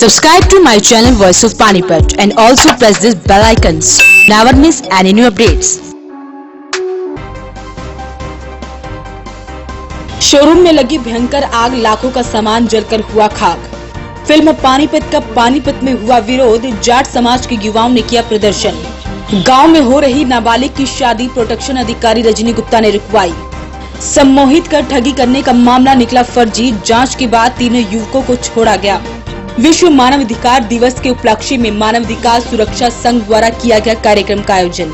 Subscribe to my channel Voice of Panipat and also press this bell icons. Never miss any new updates. Showroom में लगी भयंकर आग, लाखों का सामान जलकर हुआ खाक। फिल्म पानीपत का पानीपत में हुआ विरोध, जाट समाज के युवाओं ने किया प्रदर्शन। गांव में हो रही नाबालिग की शादी प्रोटेक्शन अधिकारी रजनी गुप्ता ने रुकवाई। सम्मोहित कर ठगी करने का मामला निकला फर्जी, जांच के बाद तीनों युवकों को छोड़ा गया। विश्व मानवाधिकार दिवस के उपलक्ष्य में मानवाधिकार सुरक्षा संघ द्वारा किया गया कार्यक्रम का आयोजन।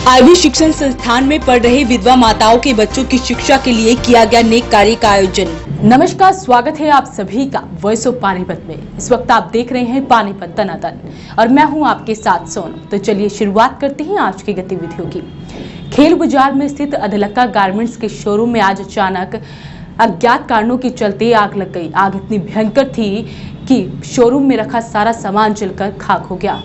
आईवी शिक्षण संस्थान में पढ़ रहे विधवा माताओं के बच्चों की शिक्षा के लिए किया गया नेक कार्य का आयोजन। नमस्कार, स्वागत है आप सभी का वॉइस ऑफ पानीपत में। इस वक्त आप देख रहे हैं पानीपत दनादन और मैं हूं आपके साथ सोनू। तो चलिए शुरुआत करते हैं आज की गतिविधियों की। खेल बाजार में स्थित अधलक्का गारमेंट्स के शोरूम में आज अचानक अज्ञात कारणों के चलते आग लग गई। आग इतनी भयंकर थी कि शोरूम में रखा सारा सामान जलकर खाक हो गया।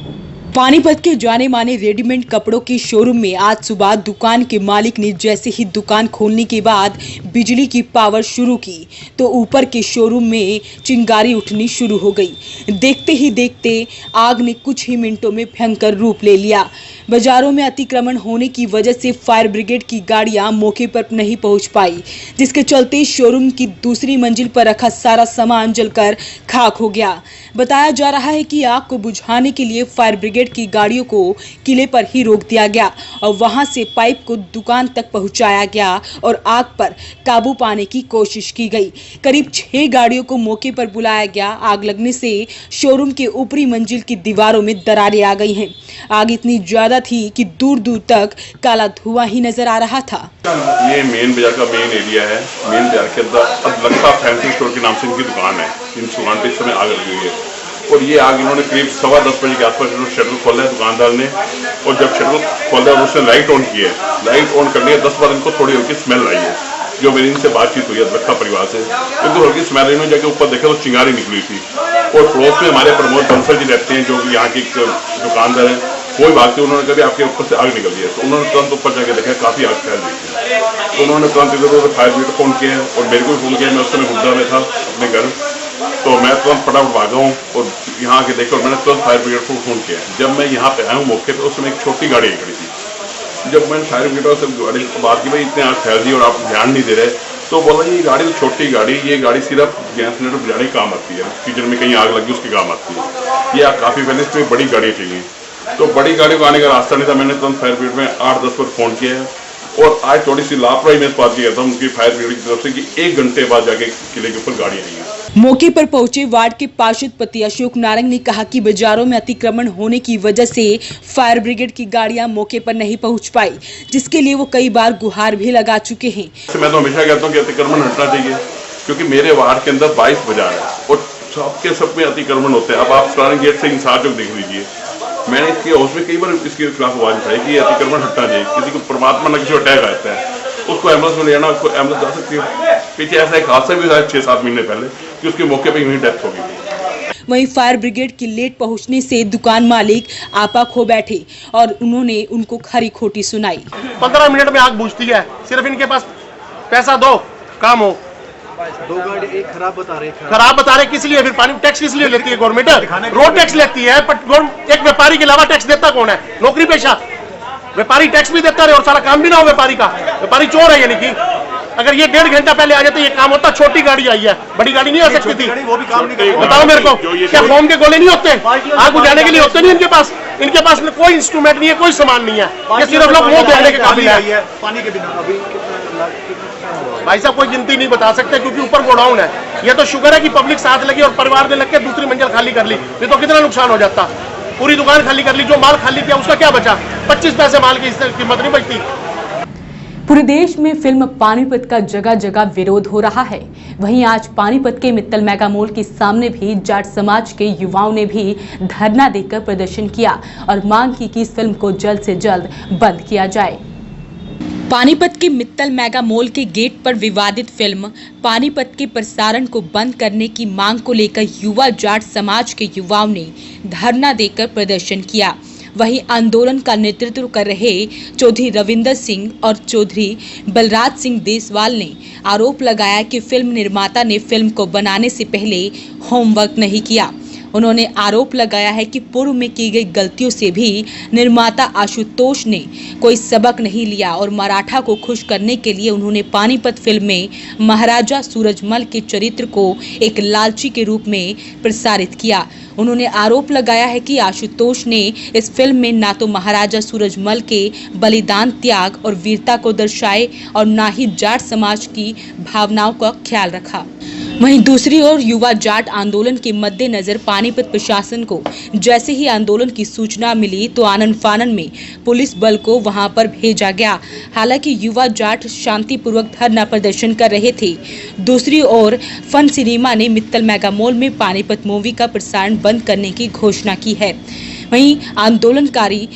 पानीपत के जाने माने रेडीमेड कपड़ों के शोरूम में आज सुबह दुकान के मालिक ने जैसे ही दुकान खोलने के बाद बिजली की पावर शुरू की तो ऊपर के शोरूम में चिंगारी उठनी शुरू हो गई। देखते ही देखते आग ने कुछ ही मिनटों में भयंकर रूप ले लिया। बाजारों में अतिक्रमण होने की वजह से फायर ब्रिगेड की गाड़ियां मौके पर नहीं पहुंच पाई, जिसके चलते शोरूम की दूसरी मंजिल पर रखा सारा सामान जलकर खाक हो गया। बताया जा रहा है कि आग को बुझाने के लिए फायर ब्रिगेड की गाड़ियों को किले पर ही रोक दिया गया और वहां से पाइप को दुकान तक पहुंचाया गया और आग पर काबू पाने की कोशिश की गई। करीब 6 गाड़ियों को मौके पर बुलाया गया। आग लगने से शोरूम के ऊपरी मंजिल की दीवारों में दरारें आ गई हैं। आग इतनी ज्यादा थी कि दूर दूर तक काला धुआं ही नजर आ रहा था। ये मेन बाजार का मेन एरिया है। मेन बाजार के अंदर अधलक्का फैंसी स्टोर के नाम से इनकी दुकान है। इन दुकान पे इस समय आग लगी हुई है और ये आग इन्होंने करीब 10:15 बजे के आसपास शटर खोला है दुकानदार ने, और जब शटर खोला है उसने लाइट ऑन की है। लाइट ऑन करने के 10 बार इनको थोड़ी हल्की स्मेल आई है। जो मेरी इनसे बातचीत हुई है अधलक्का परिवार से, इनको हल्की स्मेल इन्होंने जाके ऊपर देखा तो चिंगारी निकली थी। और पड़ोस में हमारे प्रमोद बंसल जी रहते हैं जो कि यहाँ के दुकानदार है। कोई बात नहीं, उन्होंने कभी आपके ऊपर से आग निकल रही है तो उन्होंने तुरंत ऊपर जाके देखा काफी आग फैल रही थी। तो उन्होंने तुरंत इधर फायर ब्रिगेड फोन किया और मेरे को भी फोन किया। मैं उस समय हुड्डा में था अपने घर, तो मैं तुरंत फटाफट भागा हूँ और यहाँ आके देखा और मैंने तुरंत फायर ब्रिगेड को फोन किया। जब मैं यहाँ पे आया हूँ मौके पे, उस समय एक छोटी गाड़ी खड़ी थी। जब मैंने फायर ब्रिगेड से गाड़ी को बात की, भाई इतने आग फैल रही है और आप ध्यान नहीं दे रहे, तो बोला ये गाड़ी तो छोटी गाड़ी, ये गाड़ी सिर्फ गैस सिलेंडर बुझाने काम आती है, किचन में कहीं आग लगी उसके काम आती है। ये आग काफी पहले, इसमें बड़ी गाड़ी चाहिए। तो बड़ी गाड़ी को आने का रास्ता नहीं था। मैंने तुरंत फायर ब्रिगेड में 8-10 बार फोन किया है और आज थोड़ी सी लापरवाही में इस बात की करता हूँ उनकी फायर ब्रिगेड की तरफ से कि 1 घंटे बाद जाके किले के ऊपर गाड़ी आई है। मौके पर पहुंचे वार्ड के पार्षद पति अशोक नारंग ने कहा कि बाजारों में अतिक्रमण होने की वजह से फायर ब्रिगेड की गाड़ियां मौके पर नहीं पहुंच पाई, जिसके लिए वो कई बार गुहार भी लगा चुके हैं। मैं तो हमेशा कहता हूँ कि अतिक्रमण हटना चाहिए, क्योंकि मेरे वार्ड के अंदर 22 बाजार है और सब में अतिक्रमण होते हैं। अब आप पुराने गेट से इंसार चौक देख लीजिए, मैंने इसके हाउस में कई बार इसके खिलाफ आवाज उठाई कि अतिक्रमण हटना चाहिए। किसी को परमात्मा न किसी को अटैक आता है, उसको एम्बुलेंस में ले जाना, उसको एम्बुलेंस जा सकती है। पीछे ऐसा एक हादसा भी था 6-7 महीने पहले कि उसके मौके पर ही डेथ हो गई। वहीं फायर ब्रिगेड की लेट पहुंचने से दुकान मालिक आपा खो बैठे और उन्होंने उनको खरी खोटी सुनाई। 15 मिनट में आग बुझती है, सिर्फ इनके पास पैसा दो काम हो। 2 गाड़ी एक खराब बता रहे किस लिए? फिर पानी टैक्स किस लिए लेती है गवर्नमेंट? रोड टैक्स लेती है, पर एक व्यापारी के अलावा टैक्स देता कौन है? नौकरी पेशा व्यापारी टैक्स भी देता रहे और सारा काम भी ना हो व्यापारी का। व्यापारी चोर है यानी कि अगर ये 1.5 घंटा पहले आ जाते ये काम होता। छोटी गाड़ी आई है, बड़ी गाड़ी नहीं आ सकती थी। वो भी काम नहीं कर। बताओ मेरे को, क्या फोम के गोले नहीं होते? आग बुझाने के लिए होते नहीं इनके पास? इनके पास कोई इंस्ट्रूमेंट नहीं है, कोई सामान नहीं है। ये सिर्फ लोग मुंह देखने के काबिल है। पानी के बिना अभी भाई साहब कोई गिनती नहीं बता सकते, क्योंकि ऊपर गोडाउन है। ये तो शुक्र है कि पब्लिक साथ लगी और परिवार ने लग के दूसरी मंजिल खाली कर ली, ये तो कितना नुकसान हो जाता। पूरी दुकान खाली कर ली, जो माल खाली किया उसका क्या बचा? 25 पैसे माल की कीमत नहीं बचती। पूरे देश में फिल्म पानीपत का जगह जगह विरोध हो रहा है। वहीं आज पानीपत के मित्तल मेगा मॉल के सामने भी जाट समाज के युवाओं ने भी धरना देकर प्रदर्शन किया और मांग की कि इस फिल्म को जल्द से जल्द बंद किया जाए। पानीपत के मित्तल मेगा मॉल के गेट पर विवादित फिल्म पानीपत के प्रसारण को बंद करने की मांग को लेकर युवा जाट समाज के युवाओं ने धरना देकर प्रदर्शन किया। वहीं आंदोलन का नेतृत्व कर रहे चौधरी रविंदर सिंह और चौधरी बलराज सिंह देसवाल ने आरोप लगाया कि फिल्म निर्माता ने फिल्म को बनाने से पहले होमवर्क नहीं किया। उन्होंने आरोप लगाया है कि पूर्व में की गई गलतियों से भी निर्माता आशुतोष ने कोई सबक नहीं लिया और मराठा को खुश करने के लिए उन्होंने पानीपत फिल्म में महाराजा सूरजमल के चरित्र को एक लालची के रूप में प्रसारित किया। उन्होंने आरोप लगाया है कि आशुतोष ने इस फिल्म में ना तो महाराजा सूरजमल के बलिदान, त्याग और वीरता को दर्शाए और ना ही जाट समाज की भावनाओं का ख्याल रखा। वहीं दूसरी ओर युवा जाट आंदोलन के मद्देनजर पानीपत प्रशासन को जैसे ही आंदोलन की सूचना मिली तो आनन फानन में पुलिस बल को वहां पर भेजा गया। हालांकि युवा जाट शांतिपूर्वक धरना प्रदर्शन कर रहे थे। दूसरी ओर फन सिनेमा ने मित्तल मेगा मॉल में पानीपत मूवी का प्रसारण बंद करने की घोषणा की है। वहीं आंदोलनकारी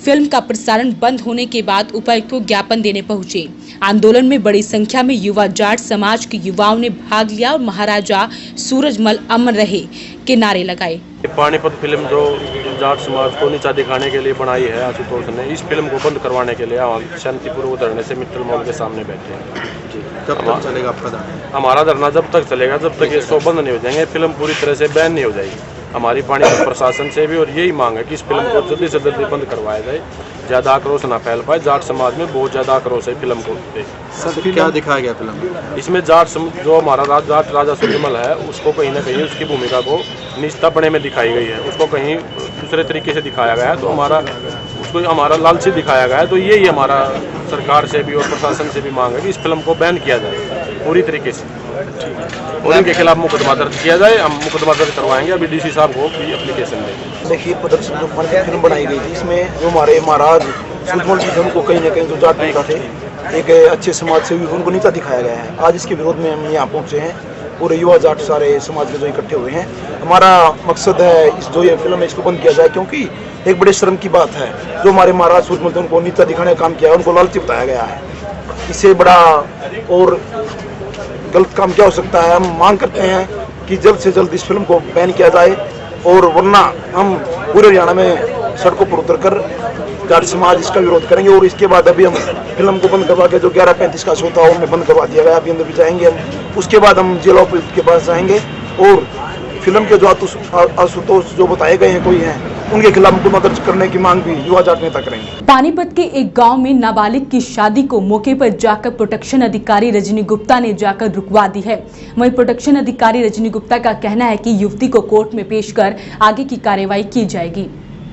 फिल्म का प्रसारण बंद होने के बाद उपायुक्त को ज्ञापन देने पहुंचे। आंदोलन में बड़ी संख्या में युवा जाट समाज के युवाओं ने भाग लिया और महाराजा सूरजमल अमर रहे के नारे लगाए। पानीपत फिल्म जो जाट समाज को नीचा दिखाने के लिए बनाई है आशुतोष ने, इस फिल्म को बंद करवाने के लिए हम शांतिपूर्वक धरने से मित्तल मॉल के सामने बैठे हैं। कब तक चलेगा आपका धरना? हमारा धरना जब तक चलेगा जब तक ये शो बंद नहीं हो जाएंगे, फिल्म पूरी तरह से बैन नहीं हो जाएगी। हमारी पानीपत प्रशासन से भी और यही मांग है कि इस फिल्म को जल्दी से जल्दी बंद करवाया जाए, ज़्यादा आक्रोश ना फैल पाए। जाट समाज में बहुत ज़्यादा आक्रोश है फिल्म को। सर क्या दिखाया गया फिल्म में? इसमें जो हमारा जाट राजा सूरजमल है उसको कहीं ना कहीं उसकी भूमिका को निजतापने में दिखाई गई है, उसको कहीं दूसरे तरीके से दिखाया गया है, तो उसको हमारा लालची दिखाया गया है। तो यही हमारा सरकार से भी और प्रशासन से भी मांग है कि इस फिल्म को बैन किया जाए पूरी तरीके से और इनके खिलाफ मुकदमा दर्ज किया जाए। हम मुकदमा दर्ज करवाएंगे, अभी डीसी साहब को भी एप्लीकेशन देंगे। देखिए, प्रदर्शन जो फिल्म बनाई गई थी इसमें जो हमारे महाराज सूरजमल की फिल्म को कहीं ना कहीं जो जाट नेता थे, एक अच्छे समाज से भी उनको नीचा दिखाया गया है। आज इसके विरोध में हम यहाँ पहुँचे हैं, पूरे युवा जाट सारे समाज के जो इकट्ठे हुए हैं। हमारा मकसद है इस जो ये फिल्म है इसको बंद किया जाए, क्योंकि एक बड़े शर्म की बात है जो हमारे महाराज सूरजमल थे उनको नीचा दिखाने का काम किया है, उनको लालची बताया गया है। इससे बड़ा और गलत काम क्या हो सकता है? हम मांग करते हैं कि जल्द से जल्द इस फिल्म को बैन किया जाए और वरना हम पूरे हरियाणा में सड़कों पर उतरकर जाट समाज इसका विरोध करेंगे। और इसके बाद अभी हम फिल्म को बंद करवा के जो 11:35 का शो था उनमें बंद करवा दिया गया, अभी अंदर भी जाएंगे हम। उसके बाद हम जिला उपायुक्त के पास जाएंगे और फिल्म के जो आशुतोष जो बताए गए हैं कोई हैं उनके खिलाफ मुकदमा दर्ज करने की मांग भी युवा जाट नेता करेंगे। पानीपत के एक गांव में नाबालिग की शादी को मौके पर जाकर प्रोटेक्शन अधिकारी रजनी गुप्ता ने जाकर रुकवा दी है। वहीं प्रोटेक्शन अधिकारी रजनी गुप्ता का कहना है कि युवती को कोर्ट में पेश कर आगे की कार्रवाई की जाएगी।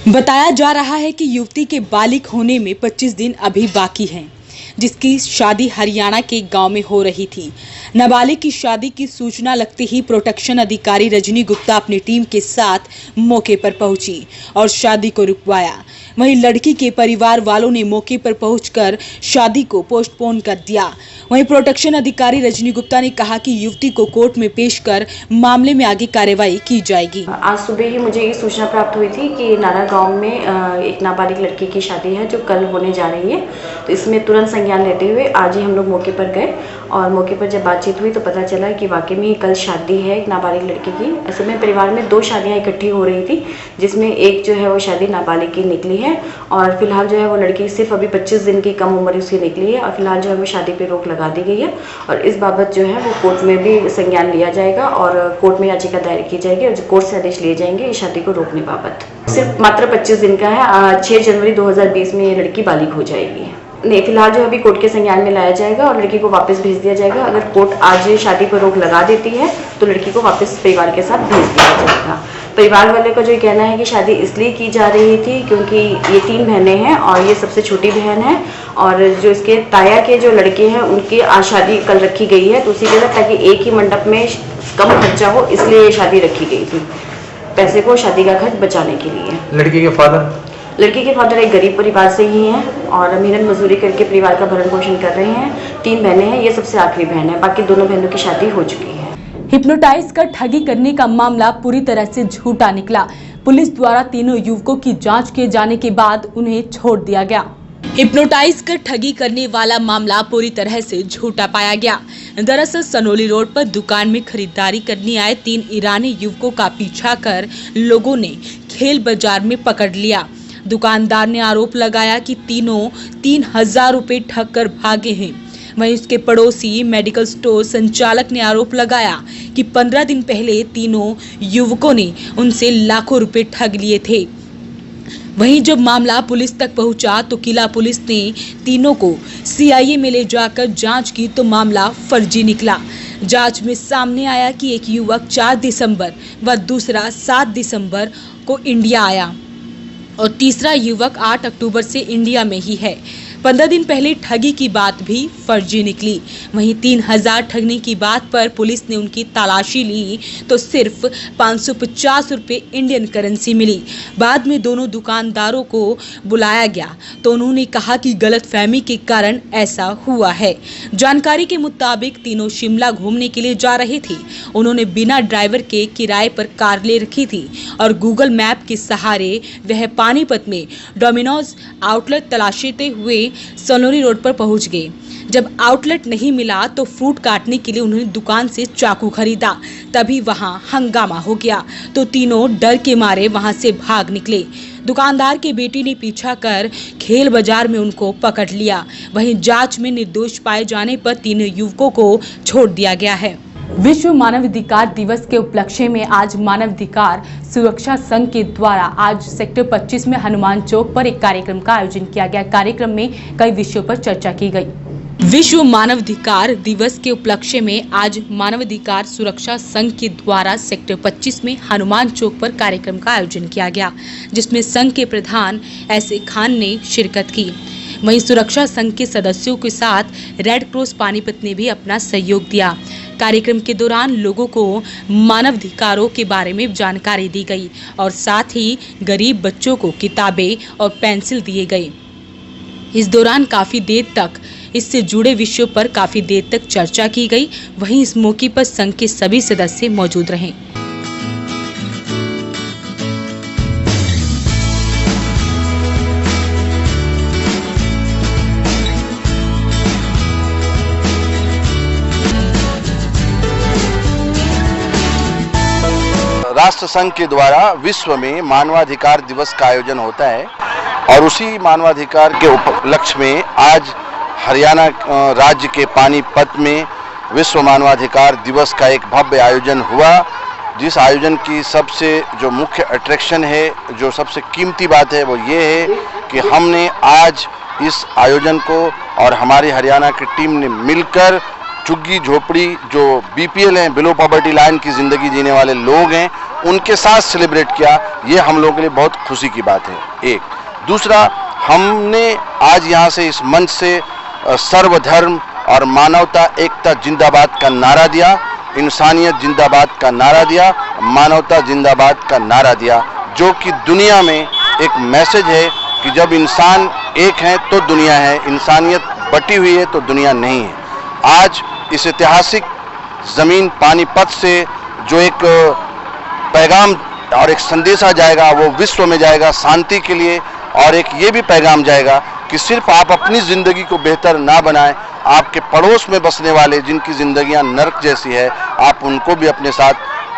बताया जा रहा है कि युवती के बालिग होने में 25 दिन अभी बाकी हैं, जिसकी शादी हरियाणा के गांव में हो रही थी। नाबालिग की शादी की सूचना लगते ही प्रोटेक्शन अधिकारी रजनी गुप्ता अपनी टीम के साथ मौके पर पहुंची और शादी को रुकवाया। वहीं लड़की के परिवार वालों ने मौके पर पहुंचकर शादी को पोस्टपोन कर दिया। वहीं प्रोटेक्शन अधिकारी रजनी गुप्ता ने कहा कि युवती को कोर्ट में पेश कर मामले में आगे कार्रवाई की जाएगी। आज सुबह ही मुझे ये सूचना प्राप्त हुई थी कि नारा गांव में एक नाबालिग लड़की की शादी है जो कल होने जा रही है। तो इसमें तुरंत संज्ञान लेते हुए आज ही हम लोग मौके पर गए और मौके पर जब बातचीत हुई तो पता चला कि वाकई में कल शादी है एक नाबालिग लड़की की। असल में परिवार में 2 शादियां इकट्ठी हो रही थी, जिसमें एक जो है वो शादी नाबालिग की निकली है और फिलहाल जो है वो लड़की सिर्फ अभी 25 दिन की कम उम्र उसकी निकली है और फिलहाल जो है वो शादी पे रोक लगा दी गई है। और इस बाबत जो है वो कोर्ट में भी संज्ञान लिया जाएगा और कोर्ट में याचिका दायर की जाएगी और कोर्ट से आदेश लिए जाएंगे इस शादी को रोकने बाबत। सिर्फ मात्र 25 दिन का है। 6 जनवरी 2020 में ये लड़की बालिग हो जाएगी। नहीं, फिलहाल जो अभी कोर्ट के संज्ञान में लाया जाएगा और लड़की को वापस भेज दिया जाएगा। अगर कोर्ट आज शादी पर रोक लगा देती है तो लड़की को वापस परिवार के साथ भेज दिया जाएगा। परिवार वाले का जो कहना है कि शादी इसलिए की जा रही थी क्योंकि ये 3 बहनें हैं और ये सबसे छोटी बहन है और जो इसके ताया के जो लड़के हैं उनकी आज शादी कल रखी गई है। तो उसी के ताकि एक ही मंडप में कम खर्चा हो इसलिए ये शादी रखी गई थी, पैसे को शादी का खर्च बचाने के लिए। लड़की के फादर एक गरीब परिवार से ही हैं और मेहनत मजदूरी करके परिवार का भरण पोषण कर रहे हैं। 3 बहनें हैं, ये सबसे आखिरी बहन है, बाकी दोनों बहनों की शादी हो चुकी है। हिप्नोटाइज कर ठगी करने का मामला पूरी तरह से झूठा निकला। पुलिस द्वारा तीनों युवकों की जांच किए जाने के बाद उन्हें छोड़ दिया गया। हिप्नोटाइज कर ठगी करने वाला मामला पूरी तरह से झूठा पाया गया। दरअसल सनोली रोड पर दुकान में खरीदारी करने आए 3 ईरानी युवकों का पीछा कर लोगों ने खेल बाजार में पकड़ लिया। दुकानदार ने आरोप लगाया कि तीनों 3000 रुपए ठग कर भागे हैं। वहीं उसके पड़ोसी मेडिकल स्टोर संचालक ने आरोप लगाया कि 15 दिन पहले तीनों युवकों ने उनसे लाखों रुपए ठग लिए थे। वहीं जब मामला पुलिस तक पहुंचा तो किला पुलिस ने तीनों को सीआईए में ले जाकर जांच की तो मामला फर्जी निकला। जांच में सामने आया कि एक युवक 4 दिसंबर व दूसरा 7 दिसंबर को इंडिया आया और तीसरा युवक 8 अक्टूबर से इंडिया में ही है। 15 दिन पहले ठगी की बात भी फर्जी निकली। वहीं 3000 ठगने की बात पर पुलिस ने उनकी तलाशी ली तो सिर्फ 550 रुपए इंडियन करेंसी मिली। बाद में दोनों दुकानदारों को बुलाया गया तो उन्होंने कहा कि गलतफहमी के कारण ऐसा हुआ है। जानकारी के मुताबिक तीनों शिमला घूमने के लिए जा रहे थे। उन्होंने बिना ड्राइवर के किराए पर कार ले रखी थी और गूगल मैप के सहारे वह पानीपत में डोमिनोज आउटलेट तलाशते हुए सलोनी रोड पर पहुंच गए। जब आउटलेट नहीं मिला तो फ्रूट काटने के लिए उन्होंने दुकान से चाकू खरीदा। तभी वहां हंगामा हो गया तो तीनों डर के मारे वहां से भाग निकले। दुकानदार के बेटे ने पीछा कर खेल बाजार में उनको पकड़ लिया। वहीं जांच में निर्दोष पाए जाने पर तीनों युवकों को छोड़ दिया गया है। विश्व मानवाधिकार दिवस के उपलक्ष्य में आज मानवाधिकार सुरक्षा संघ के द्वारा आज सेक्टर 25 में हनुमान चौक पर एक कार्यक्रम का आयोजन किया गया। कार्यक्रम में कई विषयों पर चर्चा की गई। विश्व मानवाधिकार दिवस के उपलक्ष्य में आज मानवाधिकार सुरक्षा संघ के द्वारा सेक्टर 25 में हनुमान चौक पर कार्यक्रम का आयोजन किया गया, जिसमें संघ के प्रधान एस.ए. खान ने शिरकत की। वहीं सुरक्षा संघ के सदस्यों के साथ रेड क्रॉस पानीपत ने भी अपना सहयोग दिया। कार्यक्रम के दौरान लोगों को मानवाधिकारों के बारे में जानकारी दी गई और साथ ही गरीब बच्चों को किताबें और पेंसिल दिए गए। इस दौरान काफी देर तक इससे जुड़े विषयों पर काफी देर तक चर्चा की गई। वहीं इस मौके पर संघ के सभी सदस्य मौजूद रहे। राष्ट्र संघ के द्वारा विश्व में मानवाधिकार दिवस का आयोजन होता है और उसी मानवाधिकार के उपलक्ष्य में आज हरियाणा राज्य के पानीपत में विश्व मानवाधिकार दिवस का एक भव्य आयोजन हुआ, जिस आयोजन की सबसे जो मुख्य अट्रैक्शन है, जो सबसे कीमती बात है वो ये है कि हमने आज इस आयोजन को और हमारी हरियाणा की टीम ने मिलकर झुग्गी झोपड़ी जो बीपीएल हैं, बिलो पॉवर्टी लाइन की ज़िंदगी जीने वाले लोग हैं, उनके साथ सेलिब्रेट किया। ये हम लोगों के लिए बहुत खुशी की बात है। एक दूसरा, हमने आज यहाँ से इस मंच से सर्वधर्म और मानवता एकता जिंदाबाद का नारा दिया, इंसानियत जिंदाबाद का नारा दिया, मानवता जिंदाबाद का नारा दिया, जो कि दुनिया में एक मैसेज है कि जब इंसान एक है तो दुनिया है, इंसानियत बटी हुई है तो दुनिया नहीं है। आज इस ऐतिहासिक ज़मीन पानीपत से जो एक पैगाम और एक संदेशा जाएगा वो विश्व में जाएगा शांति के लिए, और एक ये भी पैगाम जाएगा कि सिर्फ आप अपनी ज़िंदगी को बेहतर ना बनाएं, आपके पड़ोस में बसने वाले जिनकी ज़िंदगियां नरक जैसी है, आप उनको भी अपने साथ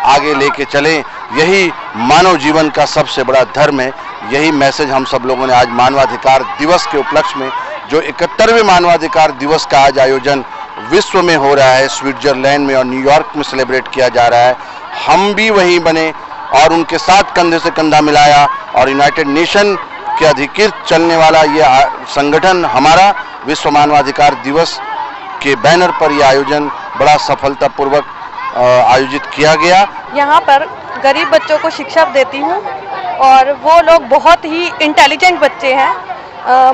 आगे लेके चलें। यही मानव जीवन का सबसे बड़ा धर्म है। यही मैसेज हम सब लोगों ने आज मानवाधिकार दिवस के उपलक्ष्य में, जो 71वें मानवाधिकार दिवस का आज आयोजन विश्व में हो रहा है, स्विट्जरलैंड में और न्यूयॉर्क में सेलिब्रेट किया जा रहा है, हम भी वहीं बने और उनके साथ कंधे से कंधा मिलाया और यूनाइटेड नेशन के अधिकृत चलने वाला ये संगठन हमारा विश्व मानवाधिकार दिवस के बैनर पर यह आयोजन बड़ा सफलतापूर्वक आयोजित किया गया। यहाँ पर गरीब बच्चों को शिक्षा देती हूँ और वो लोग बहुत ही इंटेलिजेंट बच्चे हैं,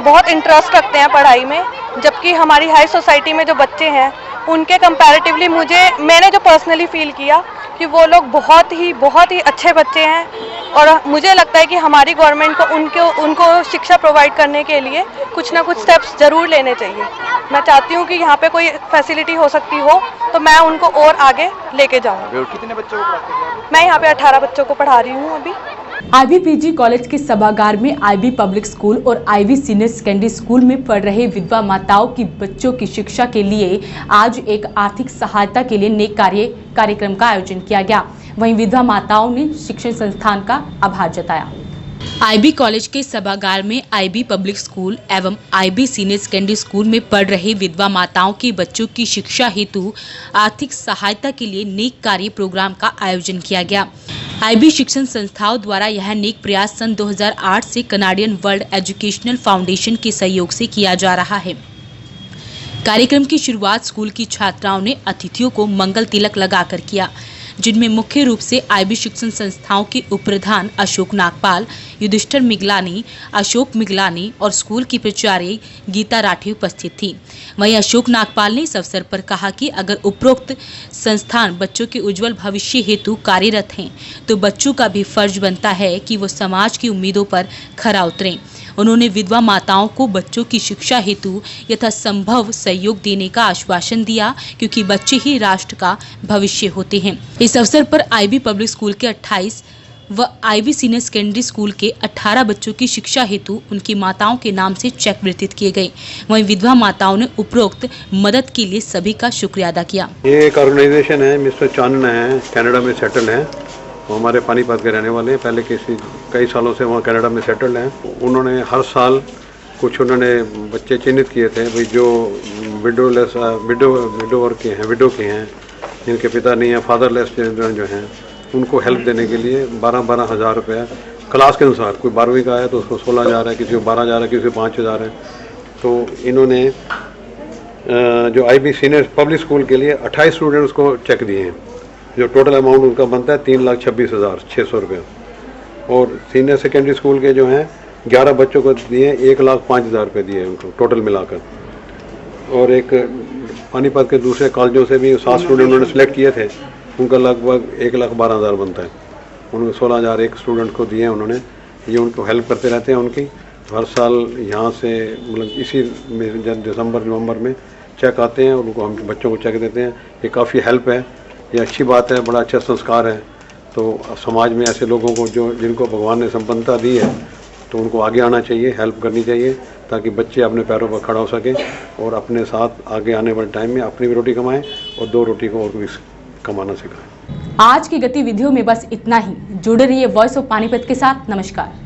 बहुत इंटरेस्ट रखते हैं पढ़ाई में, जबकि हमारी हाई सोसाइटी में जो बच्चे हैं उनके कंपैरेटिवली मैंने जो पर्सनली फील किया कि वो लोग बहुत ही अच्छे बच्चे हैं और मुझे लगता है कि हमारी गवर्नमेंट को उनको शिक्षा प्रोवाइड करने के लिए कुछ ना कुछ स्टेप्स ज़रूर लेने चाहिए। मैं चाहती हूँ कि यहाँ पे कोई फैसिलिटी हो सकती हो तो मैं उनको और आगे लेके जाऊँ। कितने बच्चों को पढ़ाते हैं? मैं यहाँ पे 18 बच्चों को पढ़ा रही हूँ अभी। आईबीपीजी कॉलेज के सभागार में आईबी पब्लिक स्कूल और आईबी सीनियर सेकेंडरी स्कूल में पढ़ रहे विधवा माताओं की बच्चों की शिक्षा के लिए आज एक आर्थिक सहायता के लिए नेक कार्यक्रम का आयोजन किया गया। वहीं विधवा माताओं ने शिक्षण संस्थान का आभार जताया। आईबी कॉलेज के सभागार में आईबी पब्लिक स्कूल एवं आईबी सीनियर सेकेंडरी स्कूल में पढ़ रहे विधवा माताओं के बच्चों की शिक्षा हेतु आर्थिक सहायता के लिए नेक कार्य प्रोग्राम का आयोजन किया गया। आईबी शिक्षण संस्थाओं द्वारा यह नेक प्रयास सन 2008 से कनाडियन वर्ल्ड एजुकेशनल फाउंडेशन के सहयोग से किया जा रहा है। कार्यक्रम की शुरुआत स्कूल की छात्राओं ने अतिथियों को मंगल तिलक लगाकर किया, जिनमें मुख्य रूप से आईबी शिक्षण संस्थाओं के उप प्रधान अशोक नागपाल, युधिष्ठिर मिगलानी, अशोक मिगलानी और स्कूल की प्राचार्य गीता राठी उपस्थित थी। वहीं अशोक नागपाल ने इस अवसर पर कहा कि अगर उपरोक्त संस्थान बच्चों के उज्जवल भविष्य हेतु कार्यरत हैं, तो बच्चों का भी फर्ज बनता है कि वो समाज की उम्मीदों पर खरा उतरें। उन्होंने विधवा माताओं को बच्चों की शिक्षा हेतु यथासंभव सहयोग देने का आश्वासन दिया, क्योंकि बच्चे ही राष्ट्र का भविष्य होते हैं। इस अवसर पर आईबी पब्लिक स्कूल के 28 व आईबी सीनियर सेकेंडरी स्कूल के 18 बच्चों की शिक्षा हेतु उनकी माताओं के नाम से चेक वितरित किए गए। वहीं विधवा माताओं ने उपरोक्त मदद के लिए सभी का शुक्रिया अदा किया। ये एक ऑर्गेनाइजेशन है, मिस्टर चानन है, कनाडा में सेटल है। वो हमारे पानीपत के रहने वाले हैं, पहले कई सालों से वहाँ कनाडा में सेटल हैं। उन्होंने हर साल कुछ बच्चे चिन्हित किए थे भाई जो विडोवर के हैं, जिनके पिता नहीं है, फादरलेस चिल्ड्रन जो हैं, उनको हेल्प देने के लिए 12-12 हज़ार रुपये क्लास के अनुसार, कोई 12वीं का है तो उसको 16,000 है, किसी को 12,000 है, किसी को 5,000 है। तो इन्होंने जो आईबी सीनियर पब्लिक स्कूल के लिए 28 स्टूडेंट्स को चेक दिए हैं, जो टोटल अमाउंट उनका बनता है 3,26,600 रुपये। और सीनियर सेकेंडरी स्कूल के जो हैं 11 बच्चों को दिए 1,05,000 रुपये दिए उनको टोटल मिलाकर। और एक पानीपत के दूसरे कॉलेजों से भी 7 स्टूडेंट उन्होंने सेलेक्ट किए थे, उनका लगभग 1,12,000 बनता है। उनको 16,000 एक स्टूडेंट को दिए उन्होंने। ये उनको हेल्प करते रहते हैं उनकी। हर साल यहाँ से मतलब इसी दिसंबर-नवंबर में चेक आते हैं और उनको हम बच्चों को चेक देते हैं। ये काफ़ी हेल्प है, ये अच्छी बात है, बड़ा अच्छा संस्कार है। तो समाज में ऐसे लोगों को जिनको भगवान ने संपन्नता दी है, तो उनको आगे आना चाहिए, हेल्प करनी चाहिए, ताकि बच्चे अपने पैरों पर खड़ा हो सकें और अपने साथ आगे आने वाले टाइम में अपनी भी रोटी कमाएं और 2 रोटी को और भी कमाना सिखाएं। आज की गतिविधियों में बस इतना ही। जुड़े रहिए वॉइस ऑफ पानीपत के साथ। नमस्कार।